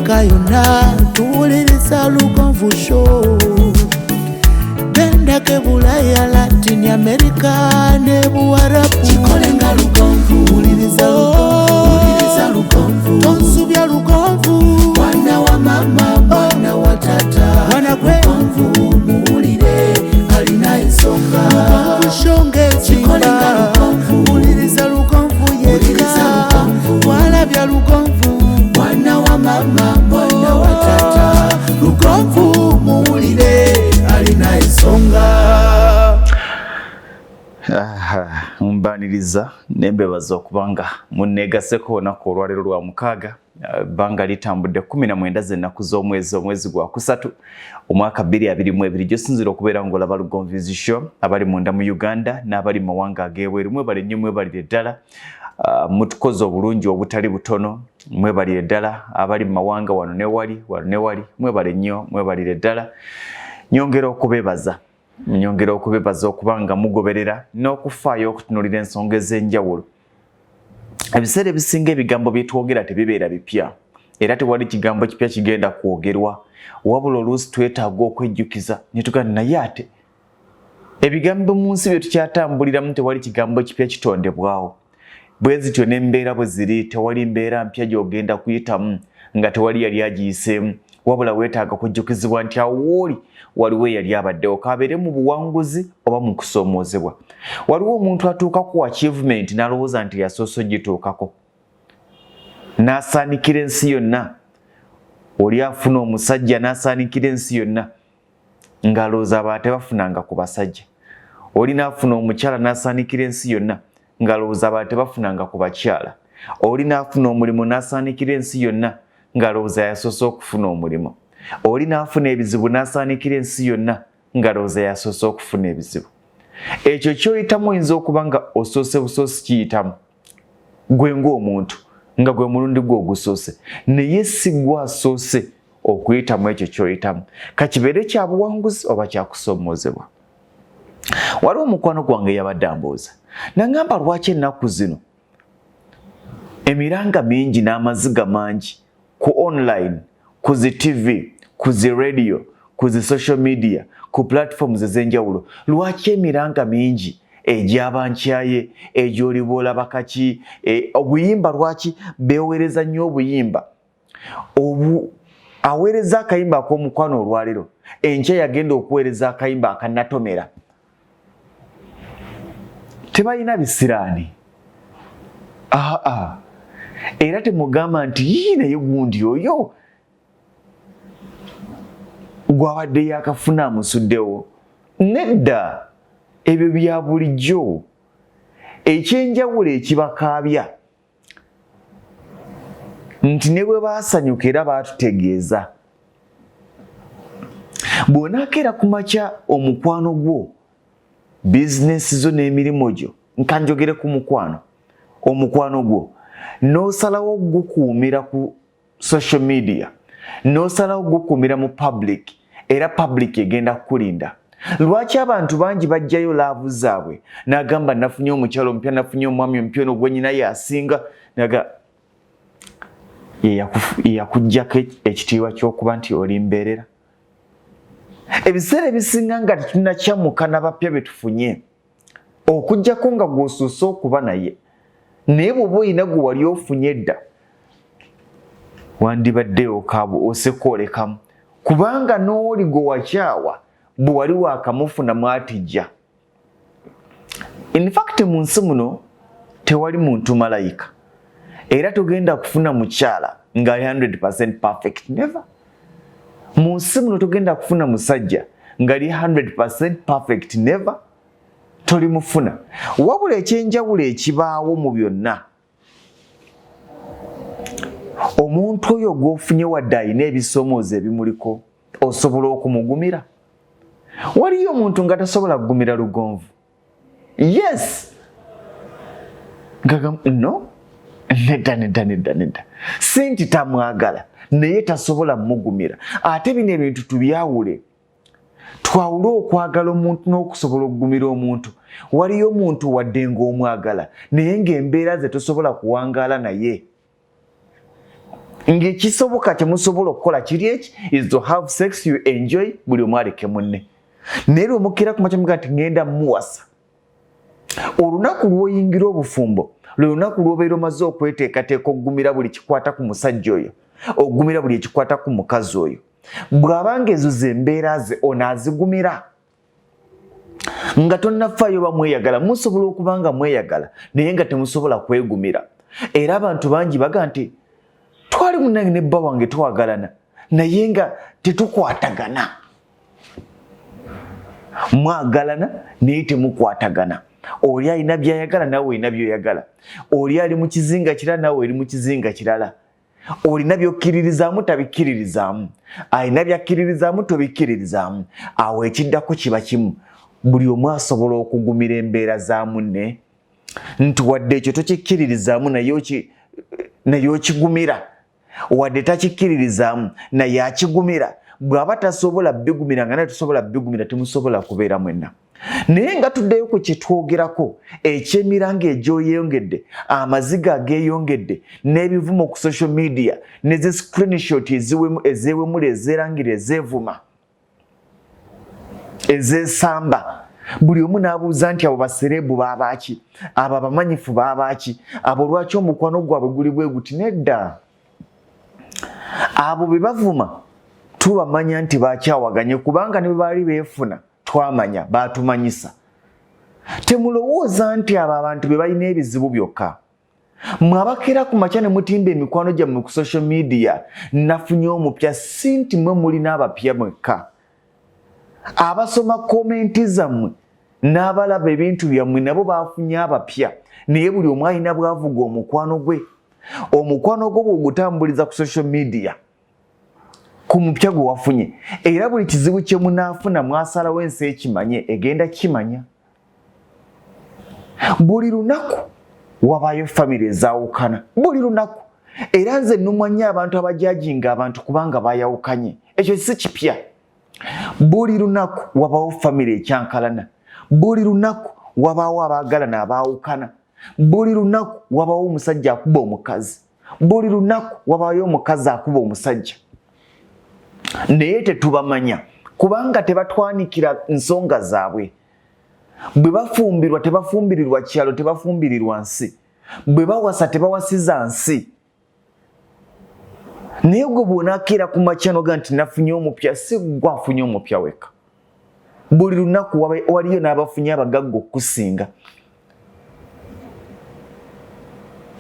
Afrika yonna tuwuliriza Lugonvu Show. Benda ke Bulaya, Latin America ne Buarabu. Chikolenga Lugonvu, wuliriza Lugonvu. Tonsubya Lugonvu, mwana wa mama, mwana wa tata. Mwana kwe Lugonvu, muwulire alina ensonga. Lugonvu shonge chikolenga Lugonvu, wuliriza Lugonvu yeka. Walabya Lugonvu, mwana wa mama, mwana wa tata. Lugonvu muwulire alina ensonga. Mbaniriza nembebaza okubanga munnegaseko olunaku olwaleero lwa mukaaga. Banga litambudde 19 z'ennaku z'omwezi gwa kusatu omwaka 2022 gyosinzira okubeera ng'olaba Lugonvu Show abali munda mu Uganda n'abali mu mawanga ag'ebweru. Mwebale nnyo, mwebalire ddala. Mutukoze obulungi obutali butono, mwebalire ddala. Abali mu mawanga wano ne wali mwebale nnyo, mwebalire ddala. Nyongera okubebaza okubanga mugoberera n'okufaayo okutunuulira ensonga ez'enjawulo. Ebiseera ebisinga ebigambo byetwogera tebibeera bipya, era tewali kigambo kipya kigenda kwogerwa, wabula oluusi twetaaga okwejjukiza ne tugamba naye ate ebigambo mu nsi bye tukyatambuliramu tewali kigambo kipya kitondebwawo. Bwe zityo n'embeera bwe ziri, tewali mbeera mpya gy'ogenda kuyitamu nga tewali yali agiyiseemu, wabula weetaaga kujjukizibwa nti awo waliwo eyali abaddewo, kabeere mu buwanguzi oba mu kusoomoozebwa. Waliwo omuntu atuuka ku achievement n'alowooza nti yasoose gituukako, n'asaanikira ensi yonna. Oli afuna omusajja n'asaanikira ensi yonna ng'alowooza aba tebafunanga ku basajja. Oli n'afuna omukyala n'asaanikira ensi yonna ng'alowooza aba tebafunanga ku bakyala. Oli n'afuna omulimu n'asaanikira ensi yonna ng'alowooza yasoose okufuna omulimu. Oli n'afuna ebizibu n'asaanikira ensi yonna ng'alowooza yasoose okufuna ebizibu. Ekyo ky'oyitamu oyinza okuba nga osoose busoosi kiyitamu gwe ng'omuntu nga gwe mulundi gwe ogusoose, naye si gwe asoose okuyitamu ekyo ky'oyitamu, kakibeere kya buwanguzi oba kya kusoomoozebwa. Waliwo omukwano gwange yabadde ambooza n'agamba lwaki ennaku zino emiranga mingi n'amaziga mangi ku online, ku zi TV, ku zi radio, ku zi social media, ku platforms ez'enjawulo, lwaki emiranga mingi egy'abankyaye, egy'olibola bakaki, obuyimba lwaki beewereza nnyo obuyimba? Aweereza akayimba ak'omukwano olwaleero, enkya yagenda okuweereza akayimba akanatomera. Tebalina bisiraani. Era temugamba nti naye gundi oyo gwabadde yakafuna amusuddewo. Nedda, ebyo bya bulijjo. Ekyenjawulo ekibakaabya nti ne bwe baasanyuka era baatutegeeza. Bw'onaakeera ku makya omukwano gwo, bizinesi zo n'emirimu gyo, nkanjogere ku omukwano gwo, n'osalawo gukuumira ku social media, n'osalawo gukuumira mu public, era public egenda kukulinda. Lwaki abantu bangi bajjayo laavu zaabwe n'agamba nafunye omukyalo omupya, nafunye omwami omupya, ono gwe nyina yasinga, naga yakuggyako ekitiibwa ky'okuba nti oli mbeerera. Ebiseera ebisinga nga tetunnakyamuka n'abapya be tufunye, okuggyako nga gw'osuuse okuba naye, naye bw'oba olina gwe wali ofunye edda, wandibadde oseka olekamu, kubanga n'oli gwe wakyawa bwe wali waakamufuna mwatijja. In fact mu nsi muno tewali muntu malayika, era togenda kufuna mukyala nga 100% perfect, never. Mu nsi muno togenda kufuna musajja nga 100% perfect, never. Tolimufuna. Wabula ekyenjawulo ekibaawo mu byonna, omuntu oyo gw'ofunye wadde alina ebisoomoozo ebimuliko, osobola okumugumira. Waliyo omuntu nga tasobola kugumira Lugonvu. Yes. No. Nedda. Senti tamwagala, naye tasobola mugumira. Ate bino ebintu tubyawule. Twawule okwagala omuntu n'okusobola okugumira omuntu. Waliyo omuntu wadde ng'omwagala, naye ng'embeera ze tosobola kuwangaala naye. ng'ekisoboka kye musobola okukola kiri eki is to have sex you enjoy buli omu aleke munne. Naye lw'omukkira ku makya muga nti ngenda muwasa, olunaku lw'oyingira obufumbo lwe lunaku lw'obeera omaze okweteekateeka okugumira buli kikwata ku musajja oyo, okugumira buli ekikwata ku mukazi oyo. Bw'abanga ezo ze mbeera ze ono azigumira nga tonnafaayo oba mweyagala. Musobola okuba nga mweyagala naye nga temusobola kwegumira. Era abantu bangi baga nti twali munange ne bba wange twagalana naye nga tetukwatagana. Mwagalana naye temukwatagana. Oli alina byayagala nawe olina byoyagala. Oli ali mu kizinga kirala nawe oli mu kizinga kirala. Olina byokkiririzaamu tabikkiririzaamu. Alina byakkiririzaamu tobikkiririzaamu. Awo ekiddako kiba kimu. Buli omu asobola okugumira embeera za munne nti wadde ekyo tokikkiririzaamu naye okigumira. Wadde takikkiririzaamu naye akigumira. Bw'aba tasobola bigumira nga naye tusobola bigumira, temusobola kubeera mwenna. Naye nga tuddeyo ku kye twogerako eky'emiranga egy'oyeyongedde, amaziga ageeyongedde, n'ebivumo ku social media, ne zi screenshot ezeewemula, ezeerangira, ezeevuma, ezeesamba. Buli omu n'abuuza nti abo baserebu baabaaki, abo abamanyifu baabaaki, abo lwaki omukwano gwabwe guli bwe guti? Nedda. Abo be bavuma tubamanya nti bakyawaganye, kubanga ne bwe baali beefuna twamanya, baatumanyisa. Temulowooza nti abo abantu be balina ebizibu byokka. Mwabakera ku makya ne mutimba emikwano gyammwe ku social media, nafunye omupya, si nti mwe mulina abapya mwekka. Abasoma komenti zammwe n'abalaba ebintu byammwe nabo baafunye abapya, naye buli omu alina bw'avuga omukwano gwe. Omukwano gwo bw'ogutambuliza ku social media ku mupya gwe wafunye, era buli kizibu kye munaafuna mwasalawo ensi ekimanye egenda kimanya. Buli lunaku wabaayo famire ezaawukana, buli lunaku. Era nze nnumanya abantu abajajinga abantu kubanga baayawukanye, ekyo si kipya. Buli lunaku wabaawo famire ekyankalana, buli lunaku wabaawo abaagalana abaawukana, buli lunaku wabaawo omusajja akuba omukazi, buli lunaku wabaayo omukazi akuba omusajja. Naye tetubamanya kubanga tebatwanikira nsonga zaabwe. Bwe bafumbirwa tebafumbirirwa kyalo, tebafumbirirwa nsi. Bwe bawasa tebawasiza nsi. Naye gwe bw'onaakera ku makya noga nti nafunye omupya, si gwe afunye omupya weka. Buli lunaku waliyo n'abafunye abagagga okusinga.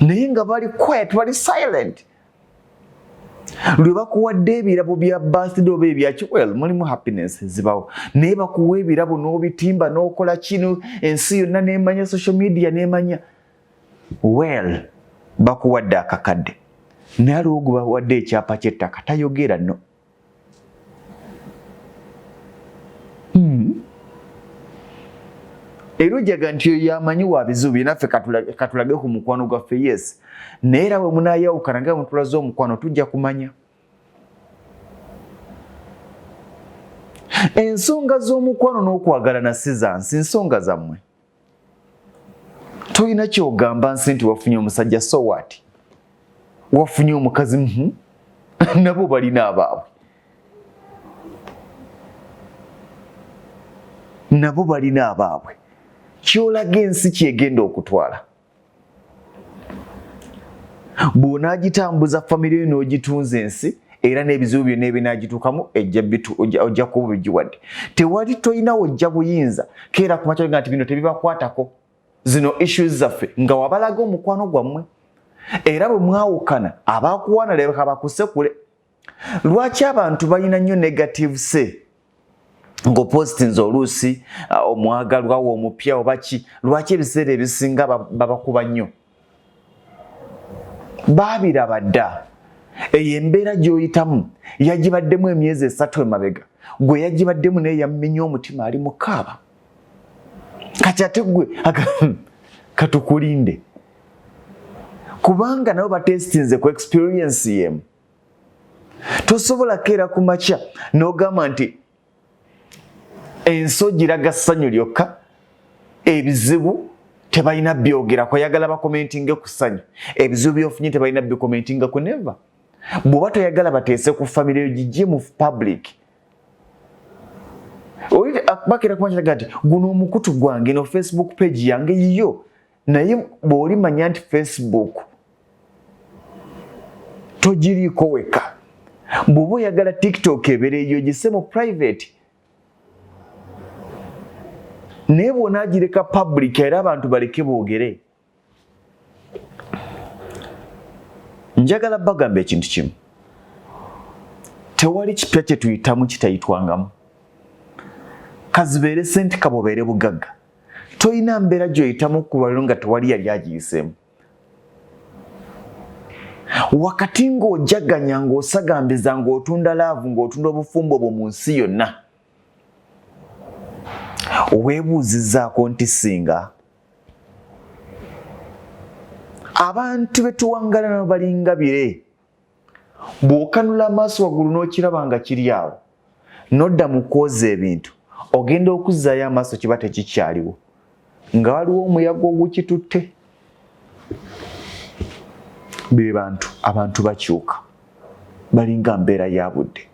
Naye nga bali quiet, bali silent. Lwe bakuwadde ebirabo bya birthday oba ebyaki, well, mulimu happiness zibawo. Naye bakuwa ebirabo n'obitimba n'okola kino, ensi yonna n'emanya, social media n'emanya. Well, bakuwadde akakadde. Naye aliwo gwe bawadde ekyapa ky'ettaka tayogera nno. Era ojaga nti oyo yamanyi wa bizibu binaffe katulage ku mukwano gwaffe, yes. Naye era bwe munaayawukana nga mutulaze omukwano tujja kumanya. Ensonga z'omukwano n'okwagalana si za nsi, nsonga zammwe. Tolina kyogamba nsi nti wafunye omusajja, so what? Wafunye omukazi, nabo balina abaabwe. Nabo balina abaabwe. Ky'Olaga Ensi kyegenda okutwala. Bw'onaagitambuza famire yo n'ogitunza ensi, era n'ebizibu byonna ebinaagituukamu ojja kuba bigiwadde. Tewali tolina wojja buyinza keera ku makya nti bino tebibakwatako, zino issues zaffe, nga wabalaga omukwano gwammwe. Era bwe mwawukana abaakuwaana lebeka bakusekule. Lwaki abantu balina nnyo negative say ng'opositinze oluusi omwagalwa wo omupya oba ki? Lwaki ebiseera ebisinga babakuba nnyo? Baabiraba dda. Eyo embeera gy'oyitamu yagibaddemu emyezi 3 emabega, gwe yagibaddemu naye yammenya omutima ali mukaaba. Kati ate gwe katukulinde, kubanga nabo batesitinze ku experience yemu. Tosobola keera ku makya n'ogamba nti enso giraga ssanyu lyokka, ebizibu tebalina byogerako, yagala bakomentinge ku ssanyu. Ebizibu byofunye tebalina bikomentinga ku neva. bw'oba toyagala bateese ku famire yo gijje mu public. Oli bakira kumanyi nti guno omukutu gwange no Facebook page yange yiyo, naye bw'oli manya nti Facebook togiriiko weka. Bw'oba oyagala TikTok ebeere eyo gisse mu private. Naye bw'onaagireka public era abantu baleke boogere. Njagala bagamba ekintu kimu. Tewali kipya kye tuyitamu kitayitwangamu. Kazibeere sente kabobeere bugagga. Toyina mbeera gy'oyitamu ku lwaliro nga tewali yali agiyiseemu. Wakati ng'ojaganya ng'osagambiza ng'otunda laavu ng'otunda obufumbo bwo mu nsi yonna, weebuuzizzaako nti singa abantu be tuwangala nabo balinga bire, bw'okanula amaaso waggulu n'okiraba nga kiri awo, n'odda mu kwoza ebintu, ogenda okuzzaayo amaaso kiba tekikyaliwo, nga waliwo omuyaga ogukitutte. Be bantu, abantu bakyuka, balinga mbeera ya budde.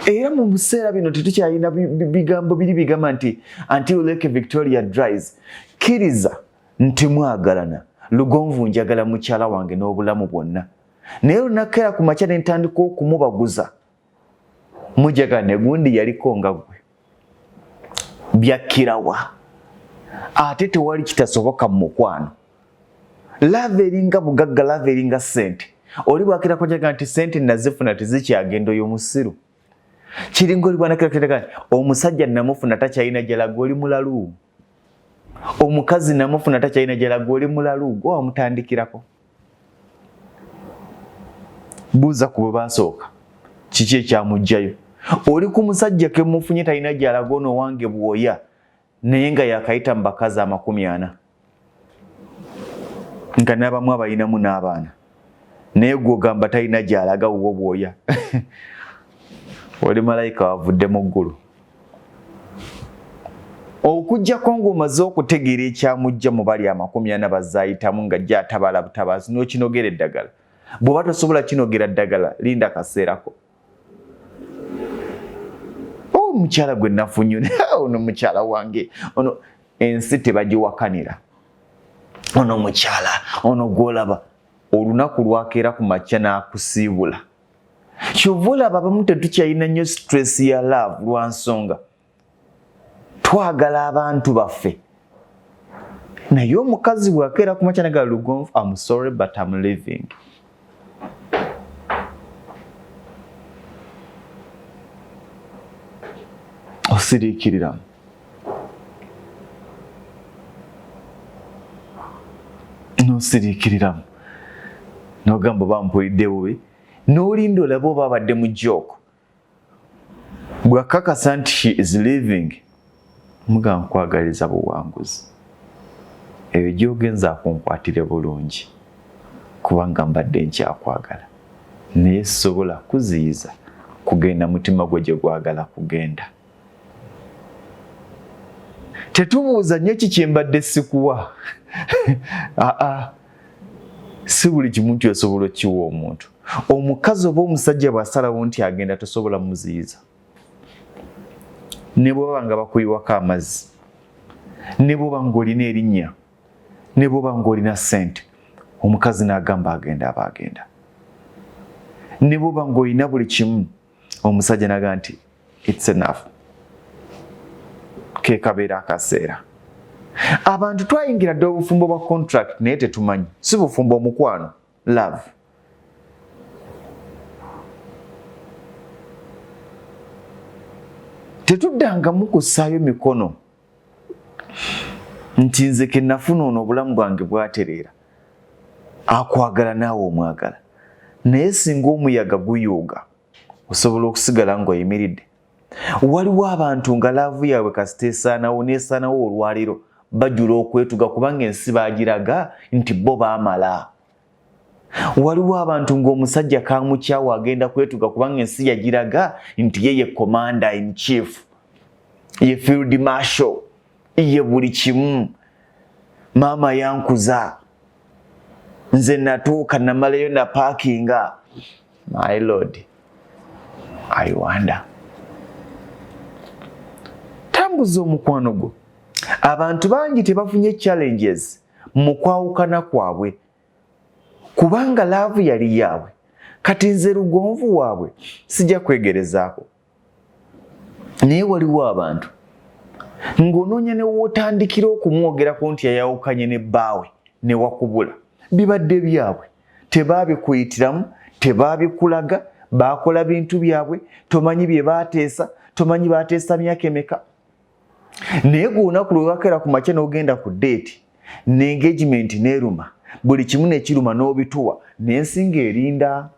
Era mu biseera bino tetukyalina bigambo biri bigamba nti until Lake Victoria dries. Kkiriza nti mwagalana, Lugonvu njagala mukyala wange n'obulamu bwonna. Naye olunakeera ku makya ne ntandika okumubaguza, mujagala ne gundi yaliko nga gwe. Byakkirawa. Ate tewali kitasoboka mu mukwano. Love eringa bugagga, love eringa sente. Oli bwakira kujagala nti sente nazifuna tezikyagenda oyo musiru. Kiringa oli bwanakira kujagala omusajja namufuna takyalina gyalaga oli mulalu. Omukazi namufuna takyalina gyalaga oli mulalu. Gwe wamutandikirako. Buuza ku bwe basooka. Kiki ekyamugjayo? Oli ku musajja ke mufunye talina gyalaga ono wange bwoya, naye nga yakayita mu bakazi 40. Nga n'abamu abalinamu n'abaana. Naye gw'ogamba talina gyalaga wuwo bwoya. Oli malayika wavudde mu ggulu. Okuggyako ng'omaze okutegeera ekyamujja mu bali 40 bazaayitamu nga jja atabala butabazi n'okinogera eddagala. Bw'oba tosobola kinogera ddagala, linda kaseerako. Omukyala gwe nafunye, ono mukyala wange, ono ensi tebagiwakanira. Ono mukyala, ono gw'olaba olunaku lwakeera ku makya n'akusiibula. Kyova olaba abamu tetukyalina nnyo stress ya love lwa nsonga twagala abantu baffe. Naye omukazi bwakeera ku makya n'agala Lugonvu, I'm sorry but I'm leaving. Osiriikiriramu. Nosiriikiriramu. N'ogamba bampulidde bubi. N'olinda olaba oba abadde mu joke. Bw'akakasa nti she is leaving, mugamba nkwagaliza buwanguzi. Ebyo gy'ogenza akunkwatire bulungi, kubanga mbadde nkyakwagala. Naye sobola kuziyiza kugenda mutima gwe gye gwagala kugenda. Tetubuuza nnyo kiki mbadde sikuwa. Si buli kimu nti osobola okkiwa omuntu. Omukazi oba omusajja bw'asalawo nti agenda tosobola muziyiza. Ne bw'oba nga bakuyiwako amazzi, ne bw'oba ng'olina erinnya, ne bw'oba ng'olina ssente, omukazi n'agamba agenda aba agenda. Ne bw'oba ng'olina buli kimu, omusajja n'agamba nti it's enough. Ke kabeera akaseera. Abantu twayingira dde obufumbo bwa contract naye tetumanyi. Si bufumbo omukwano, love. Tetuddangamu kussaayo mikono nti nze ke nafuna ono obulamu bwange bwatereera. Akwagala naawe omwagala. Naye singa omuyaga guyuuga, osobola okusigala ng'oyimiridde. Waliwo abantu nga laavu yaabwe kasita esaanawo n'esaanawo olwaliro bajula okwetuga kubanga ensi baagiraga nti bo baamala. Waliwo abantu ng'omusajja kaamukyawa agenda kwetuga kubanga ensi yagiraga nti ye commander in chief, ye field marshal, ye buli kimu, maama yankuza. nze natuuka namalayo na parkinga. My lord, I wonder. Tambuza omukwano gwo. Abantu bangi tebafunye challenges mu kwawukana kwabwe kubanga love yali yaabwe. Kati nze lugonvu waabwe sijja kwegerezaako. Naye waliwo abantu ng'onoonya ne wootandikira okumwogerako nti yayawukanye ne bbaawe ne wakubula. Bibadde byabwe, tebaabikuyitiramu, tebaabikulaga, baakola bintu byabwe, tomanyi bye baateesa, tomanyi baateesa myaka emeka. Naye gwonaku lwe wakera ku makya n'ogenda ku date, ne engagement n'eruma, buli kimu ne kiruma n'obituwa, n'ensi ng'erinda.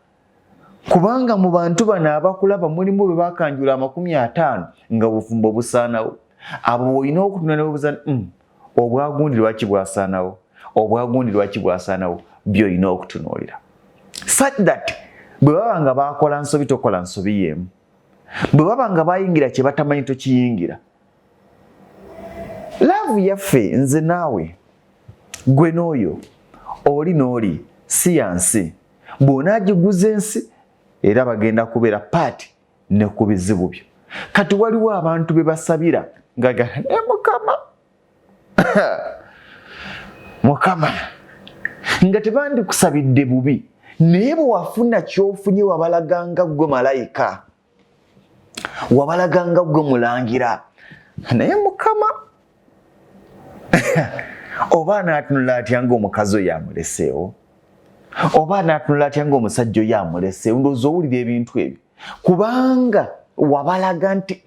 Kubanga mu bantu bano abakulaba mulimu bwe bakanjula 50 nga bufumbo busaanawo. Abo olina okutunula ne bubuuza obwagundi lwaki bwasaanawo, obwagundi lwaki bwasaanawo, by'olina okutunuulira. Such that bwe baba nga baakola nsobi tokola nsobi y'emu. Bwe baba nga bayingira kye batamanyi tokiyingira. Love yaffe nze naawe, gwe n'oyo, oli n'oli, si yansi. Bw'onaagiguza ensi era bagenda kubeera paati ne ku bizibu byo. Kati waliwo abantu be basabira nga Mukama Mukama nga tebandikusabidde bubi, naye bwe wafuna ky'ofunye wabalaganga gwe malayika, wabalaganga gwe mulangira, naye Mukama oba anaatunula atya ng'omukazi oyo amuleseewo, oba anaatunula atya ng'omusajja oyo amuleseewo. Ndowooza owulira ebintu ebyo kubanga wabalaga nti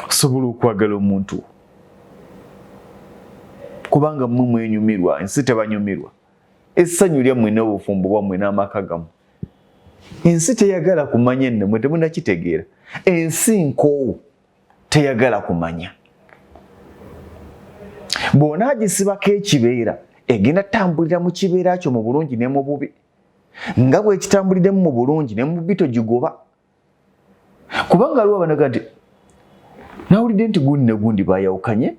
osobola okwagala omuntu kubanga mmwe mwenyumirwa, ensi tebanyumirwa. Essanyu lyammwe n'obufumbo bwammwe n'amaka gammwe. Ensi teyagala kumanya nne, mwe temunnakitegeera. Ensi nkoowu teyagala kumanya. Bw'onaagisibako ekibeera egenda tambulira mu kibeera kyo mu bulungi ne mu bubi. Nga bw'ekitambuliddemu mu bulungi ne mu bubi togigoba. Kubanga aliwo abanaga nti nawulidde nti gundi ne gundi baayawukanye,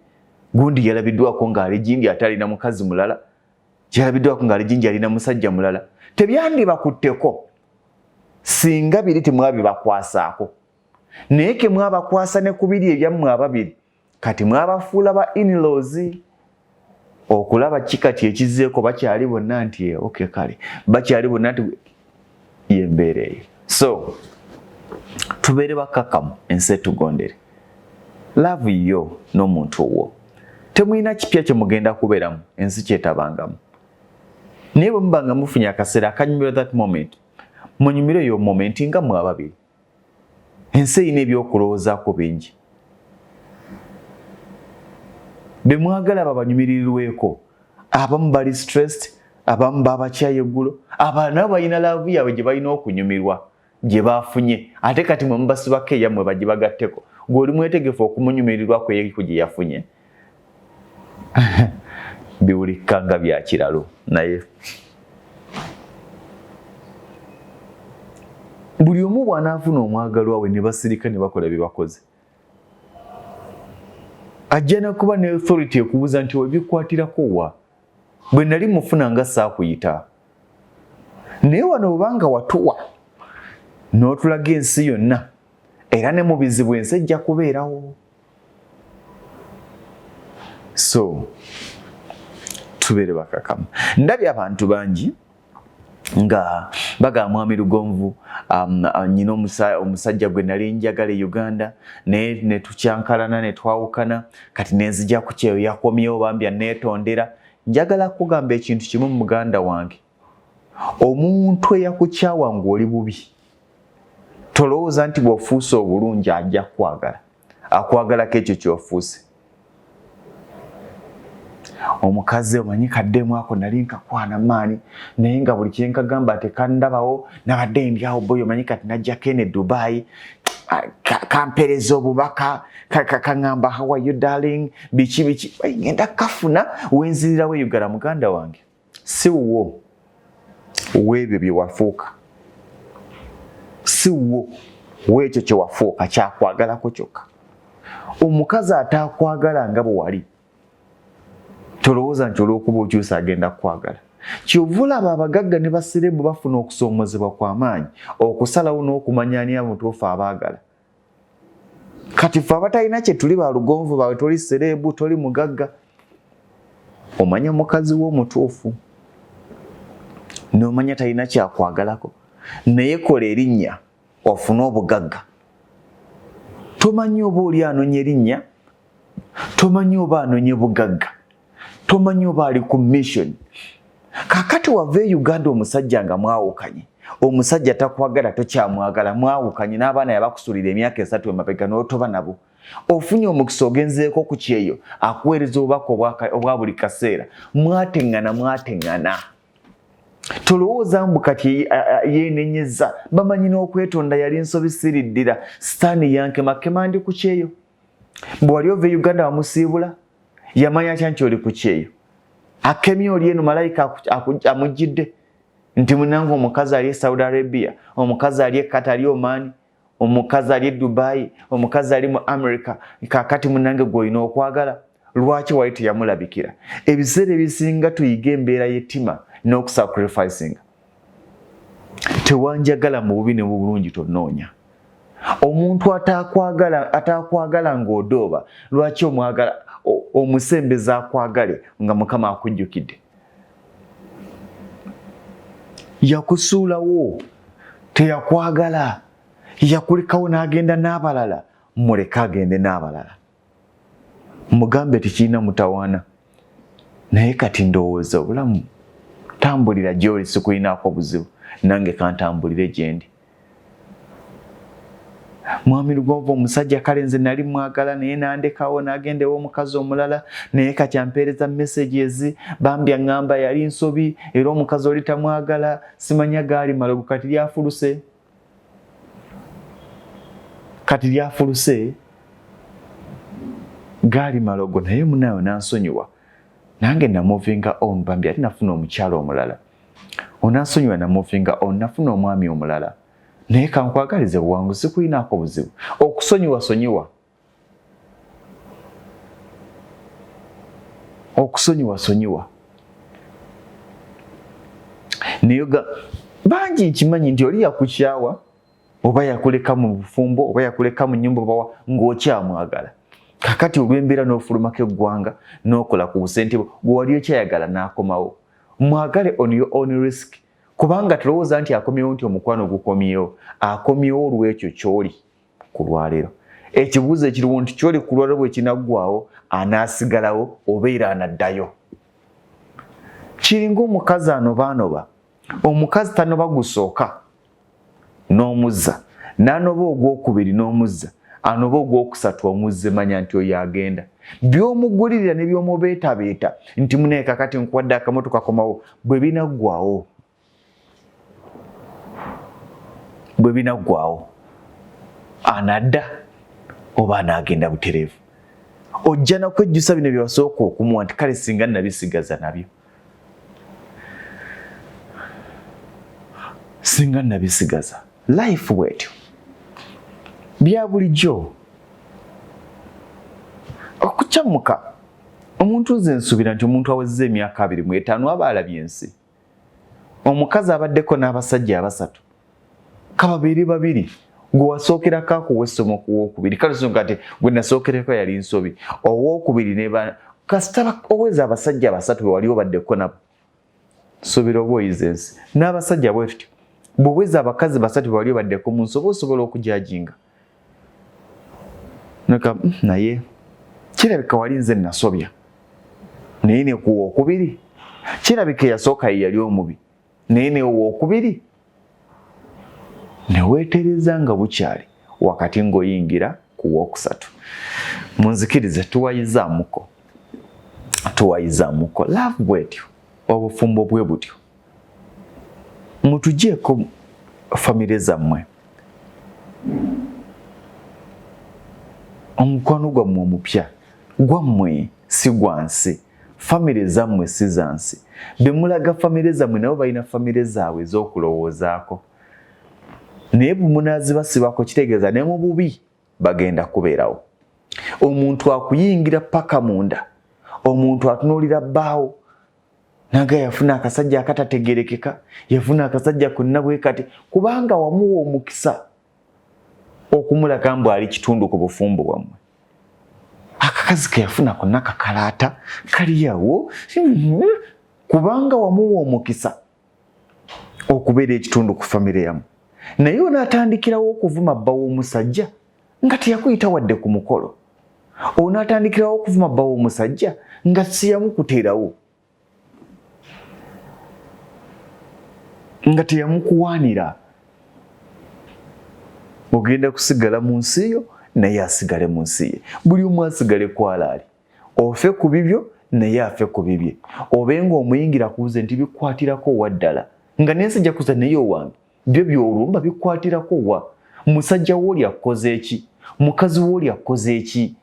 gundi yalabiddwako ng'ali Jinja ate alina mukazi mulala, yalabiddwako ng'ali Jinja alina musajja mulala. Tebyandibakutteko singa biri temwabibakwasaako. Naye ke mwabakwasa ne ku biri ebyammwe ababiri, kati mwabafuula ba in-laws. Okulaba kikati ekizzeeko bakyali bonna nti okay kale, bakyali bonna nti y'embeera eyo. So tubeere bakkakkamu ensi etugondere. Love yo n'omuntu owo. Temulina kipya kye mugenda kubeeramu, ensi kyetabangamu. Naye bwe muba nga mufunye akaseera akanyumirwa that moment, munyumire eyo moment nga mwe ababiri. Ensi erina ebyokulowoozaako bingi. Be mwagala babanyumirirweko, abamu bali stressed, abamu babakyaye eggulo, abalala balina laavu yaabwe gye balina okunyumirwa, gye baafunye, ate kati mwe mubasibako eyammwe bagibagatteko. Gw'oli mwetegefu okumunyumirirwako yeeku gye yafunye. Biwulikika nga bya kiralo, naye buli omu bw'anaafuna omwagalwa we ne basirika ne bakola bye bakoze, ajja nakuba ne authority ekubuuza nti webikwatirako wa, bwe nali mufuna nga saakuyita. Naye wano obanga watuwa n'otulaga ensi yonna, era ne mu bizibu ensi ejja kubeerawo. So tubeere bakakamu. Ndabye abantu bangi nga bagamba mwami Lugonvu, nyina omusajja gwe nali njagala e Uganda, ne tukyankalana ne twawukana, kati nenzija ku kyeyo yakomyewo bambya neetondera. Njagala kugamba ekintu kimu mu muganda wange. Omuntu eyakukyawa ng'oli bubi, tolowooza nti bw'ofuuse obulungi ajja kwagala. Akwagalako ekyo ky'ofuuse. Omukazi omanyi kaddemu ako nali nkakwana maani, naye nga buli kyenkagamba tekandabawo, nabadde ndyawo boyo omanyi kati najjako ene Dubai, kampereza obubaka, kaŋŋamba how are you darling, biki ngenda kafuna wenzirirawo Uganda. Muganda wange, si wo w'ebyo bye wafuuka, si wo w'ekyo kye wafuuka kyakwagalako kyokka. Omukazi ataakwagala nga bwe wali tolowooza nti olw'okuba okyusa agenda kukwagala. Kyova olaba abagagga ne baserebu bafuna okusoomozebwa kw'amaanyi okusalawo n'okumanya ani amutuufu abaagala. Kati ffe abatalina kye tuli ba lugonvu bawe, toli serebu, toli mugagga, omanya mukazi w'omutuufu n'omanya talina kyakwagalako, naye kola erinnya ofune obugagga. Tomanyi oba oli anonye erinnya, tomanyi oba anonye bugagga, tomanyi oba ali ku mission. Kakati wava e Uganda omusajja nga mwawukanye, omusajja takwagala tokyamwagala, mwawukanye n'abaana yabakusulira emyaka 3 emabega n'otoba nabo, ofunye omukisa ogenzeeko ku kyeyo akuweereza obubaka obwa buli kaseera, mwateŋŋana. Tolowooza mbu kati yeenenyeza, bamanyi n'okwetonda yali nsobi siriddira, sitaani yankema ndi ku kyeyo. Bwe wali ova e Uganda wamusiibula, yamanya atya nti oli ku kyeyo? Akemye oli eno malayika amujjidde nti munange omukazi ali e Saudi Arabia, omukazi ali e Qatar, ali Oman, omukazi ali e Dubai, omukazi ali mu America, kakati munange gw'olina okwagala. Lwaki wali teyamulabikira? Ebiseera ebisinga tuyiga embeera y'ettima n'okusacrificinga. Tewanjagala mu bubi ne mu bulungi tonnoonya. Omuntu atakwagala ng'odooba, lwaki omwagala omusembeza akwagale nga Mukama akujjukidde? Yakusuulawo, teyakwagala, yakulekawo n'agenda n'abalala, muleke agende n'abalala. Mugambe tekirina mutawaana, naye kati ndowooza obulamu tambulira gy'oli, sikulinaako buzibu, nange kantambulire gye ndi. Mwami Lugonvu omusajja kale nze nali mwagala naye nandekawo n'agenda ew'omukazi omulala, naye kati ampeereza messages bambi aŋŋamba yali nsobi era omukazi oli tamwagala, simanya gaali malogo, kati lyafuluse. Gaali malogo, naye munayo nansonyiwa, nange namuvinga on, bambi ati nafuna omukyala omulala. Onansonyiwa namuvinga on, nafuna omwami omulala. Naye kankwagalize bwangu, sikulinaako buzibu. Okusonyiwa sonyiwa. Naye bangi nkimanyi nti oli yakukyawa, oba yakuleka mu bufumbo, oba yakuleka mu nnyumba bawa ng'okyamwagala. Kakati olw'embeera n'ofulumako eggwanga n'okola ku busente bwo, gwe wali okyayagala n'akomawo. Mwagale on your own risk. Kubanga tulowooza nti akomyewo nti omukwano gukomyewo, akomyewo olw'ekyo ky'oli ku lwaleero. Ekibuuzo ekiriwo nti ky'oli ku lwaleero bwe kinaggwawo, anaasigalawo obeera anaddayo. Kiringa omukazi anoba. Omukazi tanoba gusooka n'omuzza, n'anoba ogwokubiri n'omuzza, anoba ogwokusatu omuzze, manya nti oyo agenda. By'omugulirira ne by'omubeetabeeta nti munaye kakati nkuwadde akamotoka komawo, bwe binaggwawo anadda oba anaagenda butereevu. Ojja nakwejjusa bino bye wasooka okumuwa nti kale singa nabisigaza nabyo. Life bwetyo bya bulijjo. Okukyamuka, omuntu nze nsuubira nti omuntu awezezza emyaka 25 aba alabye ensi. Omukazi abaddeko n'abasajja 3, babiri, gwe wasookerako akuwa essomo ku wookubiri. Kale songa nti gwe nasookereko yali nsobi, owookubiri ne kasita oweza abasajja 3 be wali obaddeko nabo, suubira oba oyize ensi. N'abasajja bwe tutyo, bw'oweza abakazi 3 be wali obaddeko mu nsobi, osobola okujajinga. Naye kirabika wali nze nasobya, naye ne ku wookubiri. Kirabika eyasooka ye yali omubi, naye ne wookubiri ne weetereza nga bukyali wakati ng'oyingira ku wookusatu. Munzikirize tuwayizaamuko. Love bwetyo, obufumbo bwe butyo. Mutugyeko famire zammwe. Omukwano gwammwe omupya, gwammwe si gwansi, famire zammwe si zansi. Bemulaga famire zammwe nabo balina famire zaabwe ez'okulowoozaako. Naye bwemunaazibasibako kitegeeza ne mu bubi bagenda kubeerawo. Omuntu akuyingira paka munda, omuntu atunuulira bbaawo naga yafuna akasajja akatategerekeka, yafuna akasajja konna bwe kati, kubanga wamuwa omukisa okumulaga mbu ali kitundu ku bufumbo bwammwe. Akakazi ke yafuna konna kakalaata kaliyawo kubanga wamuwa omukisa okubeera ekitundu ku famire yammwe. Naye onaatandikirawo okuvuma bba w'omusajja nga teyakuyita wadde ku mukolo. Onaatandikirawo okuvuma bba w'omusajja nga siyamukuteerawo, nga teyamukuwaanira. Ogenda kusigala mu nsi yo naye asigale mu nsi ye. Buli omu asigale kwalaali. Ofe ku bibyo naye afe ku bibye. Obenga omuyingira kuuze nti bikwatirako wa ddala. Nga nensijja kuza naye owange byo by'olumba bikwatirako wa. Musajja w'oli akoze eki? Mukazi w'oli akoze eki?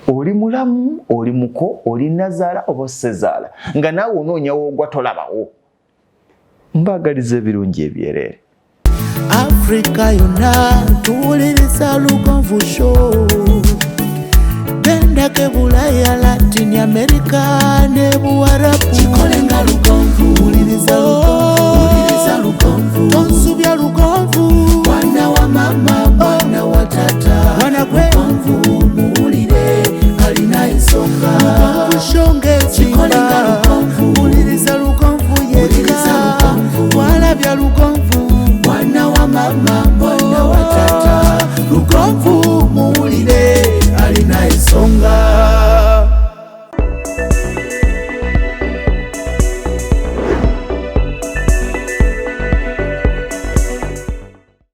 Oli mulamu, oli muko, oli nazaala oba sezaala. Nga naawe onoonyawo ogwa tolabawo. Mbagaliza ebirungi ebyereere. Afrika yonna tuwuliriza Lugonvu Show. Bendake Bulaya, Latin America ne Buwarabu. Kikole nga Lugonvu. Wuliriza Lugonvu. Tonsubya Lugonvu. Mwana wa mama, mwana wa tata. Mwana kwe. Lugonvu muwulire alina ensonga. Lugonvu shongezi. Kikole nga Lugonvu. Wuliriza Lugonvu yeka. Walabya Lugonvu. Mwana wa mama.